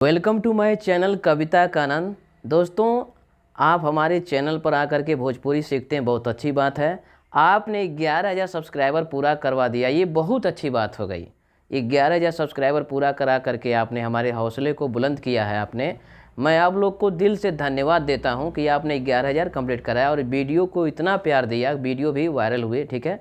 Welcome to my channel कविता कानन। दोस्तों, आप हमारे चैनल पर आकर के भोजपुरी सीखते हैं, बहुत अच्छी बात है। आपने 11,000 सब्सक्राइबर पूरा करवा दिया, ये बहुत अच्छी बात हो गई। 11,000 सब्सक्राइबर पूरा करा करके आपने हमारे हौसले को बुलंद किया है। मैं आप लोग को दिल से धन्यवाद देता हूं कि आपने 11,000 कंप्लीट कराया और वीडियो को इतना प्यार दिया, वीडियो भी वायरल हुए। ठीक है,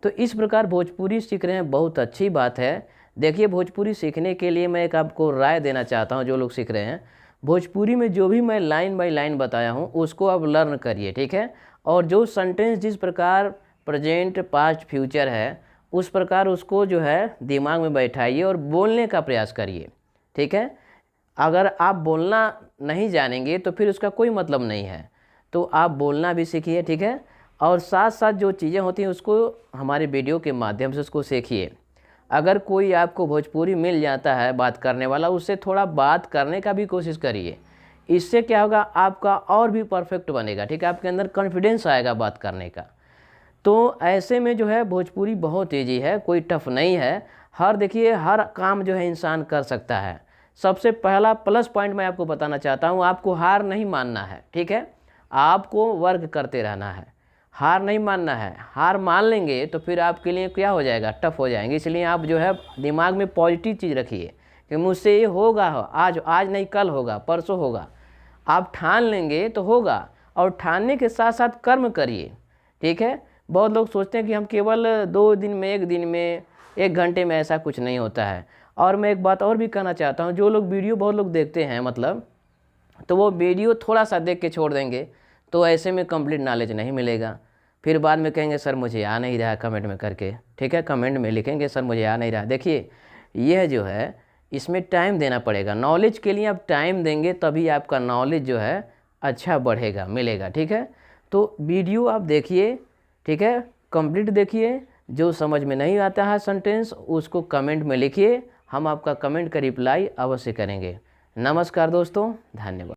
तो इस प्रकार भोजपुरी सीख रहे हैं, बहुत अच्छी बात है। देखिए, भोजपुरी सीखने के लिए मैं एक आपको राय देना चाहता हूं। जो लोग सीख रहे हैं भोजपुरी में, जो भी मैं लाइन बाय लाइन बताया हूं उसको आप लर्न करिए। ठीक है, और जो सेंटेंस जिस प्रकार प्रेजेंट, पास्ट, फ्यूचर है उस प्रकार उसको जो है दिमाग में बैठाइए और बोलने का प्रयास करिए। ठीक है, अगर आप बोलना नहीं जानेंगे तो फिर उसका कोई मतलब नहीं है, तो आप बोलना भी सीखिए। ठीक है, और साथ साथ जो चीज़ें होती हैं उसको हमारे वीडियो के माध्यम से उसको सीखिए। अगर कोई आपको भोजपुरी मिल जाता है बात करने वाला, उससे थोड़ा बात करने का भी कोशिश करिए। इससे क्या होगा, आपका और भी परफेक्ट बनेगा। ठीक है, आपके अंदर कॉन्फिडेंस आएगा बात करने का। तो ऐसे में जो है भोजपुरी बहुत ईजी है, कोई टफ नहीं है। देखिए, हर काम जो है इंसान कर सकता है। सबसे पहला प्लस पॉइंट मैं आपको बताना चाहता हूँ, आपको हार नहीं मानना है। ठीक है, आपको वर्क करते रहना है, हार नहीं मानना है। हार मान लेंगे तो फिर आपके लिए क्या हो जाएगा, टफ हो जाएंगे। इसलिए आप जो है दिमाग में पॉजिटिव चीज़ रखिए कि मुझसे ये होगा, आज नहीं कल होगा, परसों होगा। आप ठान लेंगे तो होगा, और ठानने के साथ साथ कर्म करिए। ठीक है, बहुत लोग सोचते हैं कि हम केवल 2 दिन में, 1 दिन में, 1 घंटे में, ऐसा कुछ नहीं होता है। और मैं एक बात और भी कहना चाहता हूँ, जो लोग वीडियो बहुत लोग देखते हैं तो वो वीडियो थोड़ा सा देख के छोड़ देंगे, तो ऐसे में कंप्लीट नॉलेज नहीं मिलेगा। फिर बाद में कहेंगे सर मुझे आ नहीं रहा, कमेंट में करके। ठीक है, कमेंट में लिखेंगे सर मुझे आ नहीं रहा। देखिए, यह जो है इसमें टाइम देना पड़ेगा। नॉलेज के लिए आप टाइम देंगे तभी आपका नॉलेज जो है अच्छा बढ़ेगा, मिलेगा। ठीक है, तो वीडियो आप देखिए। ठीक है, कंप्लीट देखिए। जो समझ में नहीं आता है सेंटेंस उसको कमेंट में लिखिए, हम आपका कमेंट का रिप्लाई अवश्य करेंगे। नमस्कार दोस्तों, धन्यवाद।